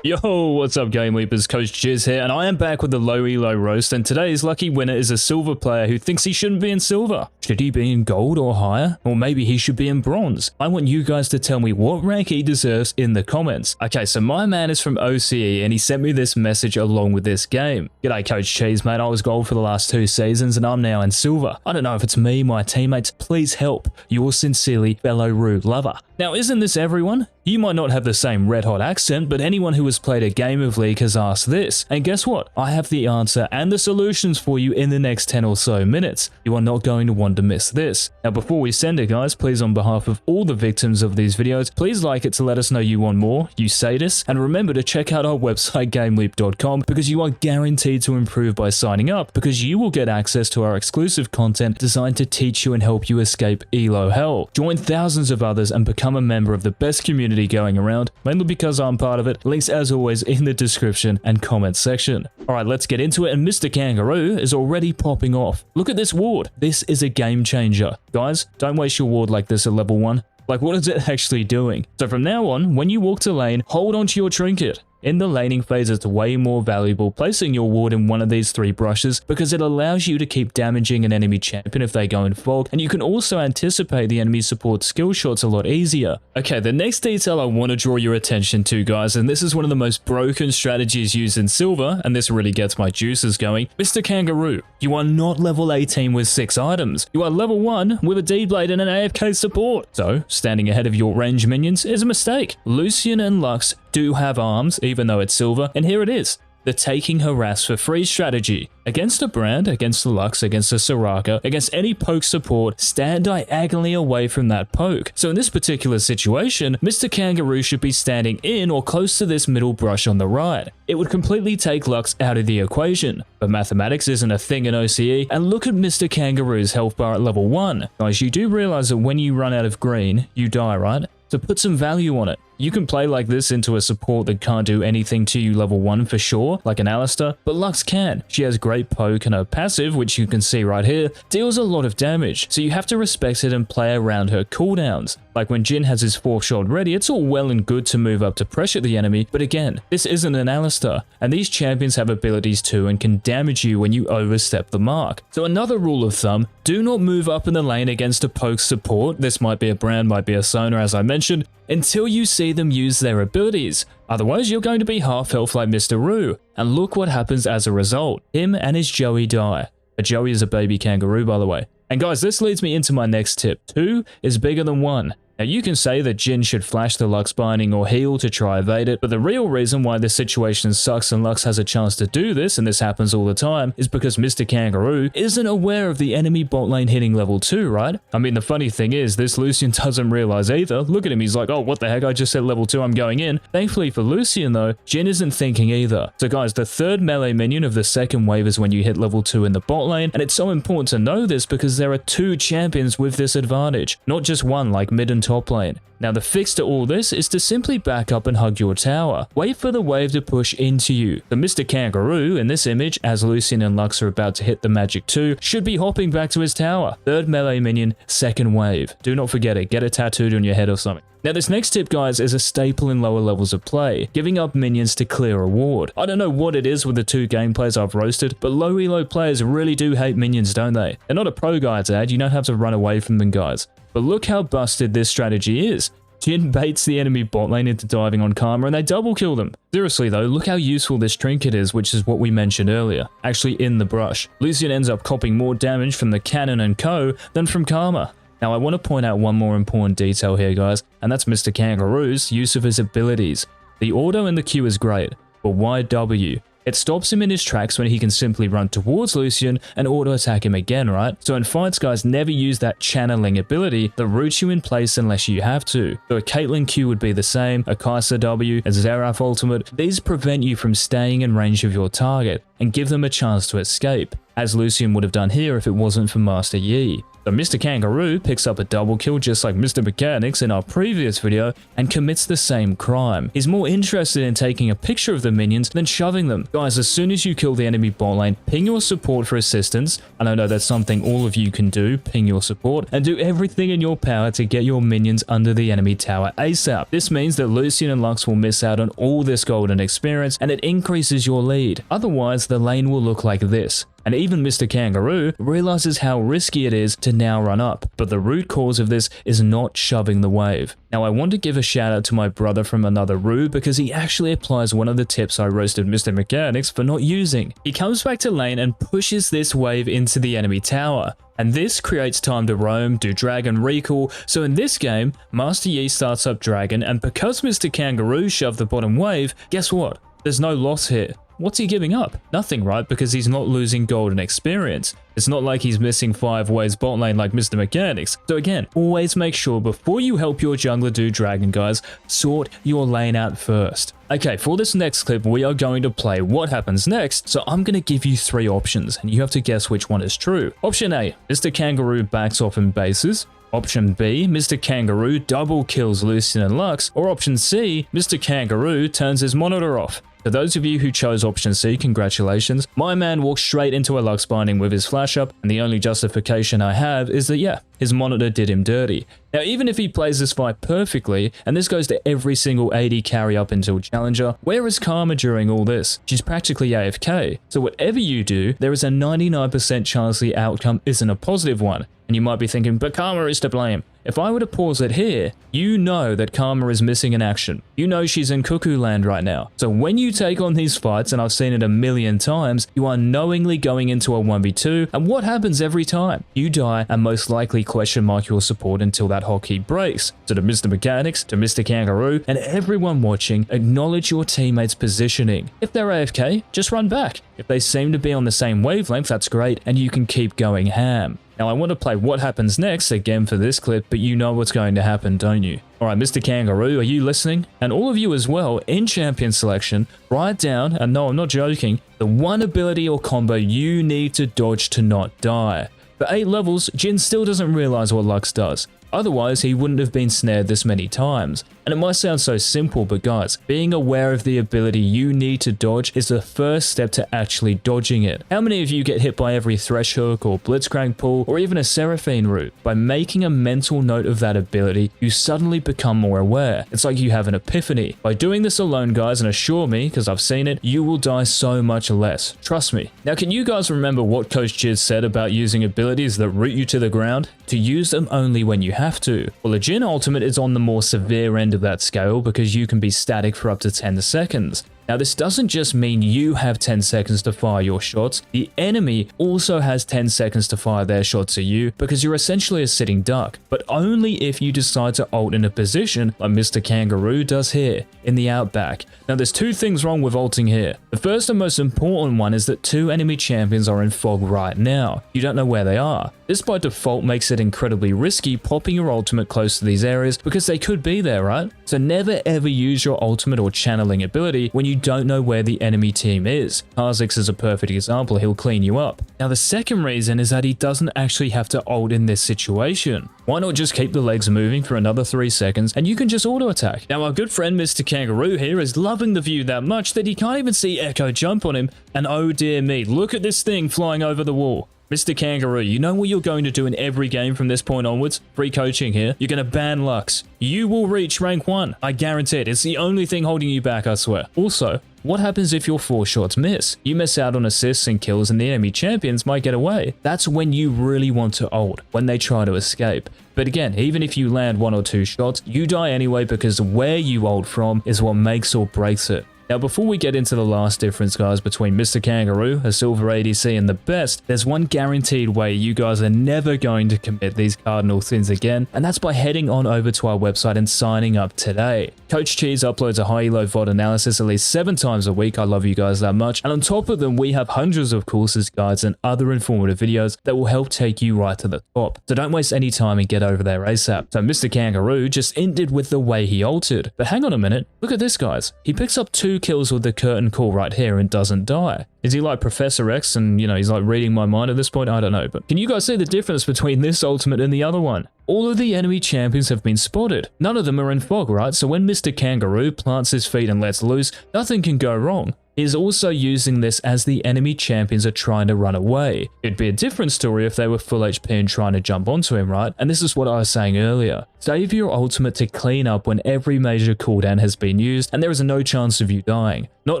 Yo, what's up GameLeapers, Coach Jizz here, and I am back with the low elo roast, and today's lucky winner is a silver player who thinks he shouldn't be in silver. Should he be in gold or higher? Or maybe he should be in bronze? I want you guys to tell me what rank he deserves in the comments. Okay, so my man is from OCE, and he sent me this message along with this game. G'day Coach Cheese, mate, I was gold for the last 2 seasons, and I'm now in silver. I don't know if it's me, my teammates, please help. Yours sincerely, fellow Rue lover. Now, isn't this everyone? You might not have the same red hot accent, but anyone who has played a game of League has asked this. And guess what? I have the answer and the solutions for you in the next 10 or so minutes. You are not going to want to miss this. Now, before we send it, guys, please on behalf of all the victims of these videos, please like it to let us know you want more, you sadists, and remember to check out our website GameLeap.com because you are guaranteed to improve by signing up, because you will get access to our exclusive content designed to teach you and help you escape elo hell. Join thousands of others and become a member of the best community going around, mainly because I'm part of it. Links as always in the description and comment section. Alright, let's get into it, and Mr. Kangaroo is already popping off. Look at this ward. This is a game changer. Guys, don't waste your ward like this at level 1. Like, what is it actually doing? So from now on, when you walk to lane, hold onto your trinket. In the laning phase, it's way more valuable placing your ward in one of these 3 brushes because it allows you to keep damaging an enemy champion if they go in fog, and you can also anticipate the enemy support skill shots a lot easier. Okay, the next detail I want to draw your attention to, guys, and this is one of the most broken strategies used in silver, and this really gets my juices going. Mr. Kangaroo, you are not level 18 with 6 items. You are level 1 with a D-Blade and an AFK support. So, standing ahead of your range minions is a mistake. Lucian and Lux do have arms, even though it's silver, and here it is. The taking harass for free strategy. Against a Brand, against the Lux, against a Soraka, against any poke support, stand diagonally away from that poke. So in this particular situation, Mr. Kangaroo should be standing in or close to this middle brush on the right. It would completely take Lux out of the equation. But mathematics isn't a thing in OCE, and look at Mr. Kangaroo's health bar at level 1. Guys, you do realize that when you run out of green, you die, right? So put some value on it. You can play like this into a support that can't do anything to you level 1 for sure, like an Alistar, but Lux can. She has great poke, and her passive, which you can see right here, deals a lot of damage, so you have to respect it and play around her cooldowns. Like when JHIN has his 4th shot ready, it's all well and good to move up to pressure the enemy, but again, this isn't an Alistar, and these champions have abilities too and can damage you when you overstep the mark. So another rule of thumb, do not move up in the lane against a poke support, this might be a Brand, might be a Sona as I mentioned, until you see them use their abilities. Otherwise, you're going to be half health like Mr. Rue. And look what happens as a result. Him and his Joey die. But Joey is a baby kangaroo, by the way. And guys, this leads me into my next tip. 2 is bigger than 1. Now you can say that JHIN should flash the Lux binding or heal to try evade it, but the real reason why this situation sucks and Lux has a chance to do this, and this happens all the time, is because Mr. Kangaroo isn't aware of the enemy bot lane hitting level 2, right? I mean, the funny thing is, this Lucian doesn't realize either. Look at him, he's like, oh, what the heck, I just said level 2, I'm going in. Thankfully for Lucian though, JHIN isn't thinking either. So guys, the 3rd melee minion of the 2nd wave is when you hit level 2 in the bot lane, and it's so important to know this because there are 2 champions with this advantage, not just one like mid and top lane. Now the fix to all this is to simply back up and hug your tower. Wait for the wave to push into you. The Mr. Kangaroo in this image, as Lucian and Lux are about to hit the magic 2, should be hopping back to his tower. 3rd melee minion, 2nd wave. Do not forget it, get it tattooed on your head or something. Now this next tip, guys, is a staple in lower levels of play, giving up minions to clear a ward. I don't know what it is with the 2 gameplays I've roasted, but low elo players really do hate minions, don't they? They're not a pro guide's ad, you don't have to run away from them, guys. But look how busted this strategy is. JHIN baits the enemy bot lane into diving on Karma and they double kill them. Seriously though, look how useful this trinket is, which is what we mentioned earlier, actually in the brush. Lucian ends up copping more damage from the cannon and co than from Karma. Now I want to point out one more important detail here, guys, and that's Mr. Kangaroo's use of his abilities. The auto in the Q is great, but why W? It stops him in his tracks when he can simply run towards Lucian and auto-attack him again, right? So in fights, guys, never use that channeling ability that roots you in place unless you have to. So a Caitlyn Q would be the same, a Kai'Sa W, a Xerath ultimate. These prevent you from staying in range of your target and give them a chance to escape, as Lucian would have done here if it wasn't for Master Yi. So Mr. Kangaroo picks up a double kill just like Mr. Mechanics in our previous video and commits the same crime. He's more interested in taking a picture of the minions than shoving them. Guys, as soon as you kill the enemy bot lane, ping your support for assistance, and I know that's something all of you can do, ping your support, and do everything in your power to get your minions under the enemy tower ASAP. This means that Lucian and Lux will miss out on all this golden experience, and it increases your lead. Otherwise, the lane will look like this. And even Mr. Kangaroo realizes how risky it is to now run up, but the root cause of this is not shoving the wave. Now I want to give a shout out to my brother from another Rue because he actually applies one of the tips I roasted Mr. Mechanics for not using. He comes back to lane and pushes this wave into the enemy tower. And this creates time to roam, do dragon recall, so in this game, Master Yi starts up dragon, and because Mr. Kangaroo shoved the bottom wave, guess what? There's no loss here. What's he giving up? Nothing, right? Because he's not losing golden experience. It's not like he's missing 5 waves bot lane like Mr. Mechanics. So again, always make sure before you help your jungler do dragon, guys, sort your lane out first. Okay, for this next clip, we are going to play what happens next, so I'm going to give you 3 options, and you have to guess which one is true. Option A, Mr. Kangaroo backs off and bases. Option B, Mr. Kangaroo double kills Lucian and Lux. Or option C, Mr. Kangaroo turns his monitor off. For those of you who chose option C, congratulations. My man walked straight into a Lux binding with his flash up, and the only justification I have is that yeah, his monitor did him dirty. Now even if he plays this fight perfectly, and this goes to every single AD carry up until challenger, where is Karma during all this? She's practically AFK. So whatever you do, there is a 99% chance the outcome isn't a positive one. And you might be thinking, but Karma is to blame. If I were to pause it here, you know that Karma is missing in action. You know she's in cuckoo land right now. So when you take on these fights, and I've seen it a million times, you are knowingly going into a 1v2, and what happens every time? You die and most likely question mark your support until that hotkey breaks. So to Mr. Mechanics, to Mr. Kangaroo, and everyone watching, acknowledge your teammates' positioning. If they're AFK, just run back. If they seem to be on the same wavelength, that's great, and you can keep going ham. Now I want to play what happens next again for this clip, but you know what's going to happen, don't you? Alright, Mr. Kangaroo, are you listening? And all of you as well, in champion selection, write down, and no, I'm not joking, the one ability or combo you need to dodge to not die. For 8 levels, JHIN still doesn't realize what Lux does. Otherwise, he wouldn't have been snared this many times. And it might sound so simple, but guys, being aware of the ability you need to dodge is the first step to actually dodging it. How many of you get hit by every thresh hook or blitzcrank pull or even a seraphine root? By making a mental note of that ability, you suddenly become more aware. It's like you have an epiphany. By doing this alone, guys, and assure me, because I've seen it, you will die so much less. Trust me. Now, can you guys remember what Coach JHIN said about using abilities that root you to the ground? To use them only when you have to. Well, a JHIN ultimate is on the more severe end of that scale because you can be static for up to 10 seconds. Now this doesn't just mean you have 10 seconds to fire your shots, the enemy also has 10 seconds to fire their shots at you because you're essentially a sitting duck, but only if you decide to ult in a position like Mr. Kangaroo does here, in the outback. Now there's 2 things wrong with ulting here. The first and most important one is that 2 enemy champions are in fog right now. You don't know where they are. This by default makes it incredibly risky popping your ultimate close to these areas because they could be there, right? So never ever use your ultimate or channeling ability when you don't know where the enemy team is. Kha'Zix is a perfect example, he'll clean you up. Now the second reason is that he doesn't actually have to ult in this situation. Why not just keep the legs moving for another 3 seconds and you can just auto attack? Now our good friend Mr. Kangaroo here is loving the view that much that he can't even see Echo jump on him, and oh dear me, look at this thing flying over the wall. Mr. Kangaroo, you know what you're going to do in every game from this point onwards? Free coaching here. You're going to ban Lux. You will reach rank 1. I guarantee it. It's the only thing holding you back, I swear. Also, what happens if your 4 shots miss? You miss out on assists and kills and the enemy champions might get away. That's when you really want to ult, when they try to escape. But again, even if you land 1 or 2 shots, you die anyway because where you ult from is what makes or breaks it. Now before we get into the last difference, guys, between Mr. Kangaroo, a silver ADC, and the best, there's one guaranteed way you guys are never going to commit these cardinal sins again, and that's by heading on over to our website and signing up today. Coach Cheese uploads a high-elo VOD analysis at least 7 times a week. I love you guys that much. And on top of them, we have hundreds of courses, guides, and other informative videos that will help take you right to the top. So don't waste any time and get over there ASAP. So Mr. Kangaroo just ended with the way he altered. But hang on a minute, look at this, guys. He picks up 2 kills with the curtain call right here and doesn't die? Is he like Professor X and, you know, he's like reading my mind at this point? I don't know. But can you guys see the difference between this ultimate and the other one? All of the enemy champions have been spotted. None of them are in fog, right? So when Mr. Kangaroo plants his feet and lets loose, nothing can go wrong. He's also using this as the enemy champions are trying to run away. It'd be a different story if they were full HP and trying to jump onto him, right? And this is what I was saying earlier. Save your ultimate to clean up when every major cooldown has been used and there is no chance of you dying. Not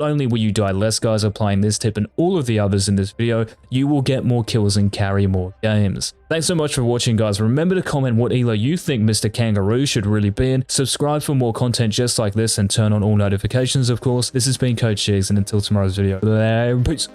only will you die less guys applying this tip and all of the others in this video, you will get more kills and carry more games. Thanks so much for watching, guys. Remember to comment what elo you think Mr. Kangaroo should really be in. Subscribe for more content just like this and turn on all notifications, of course. This has been Coach Jigs, and until tomorrow's video, peace.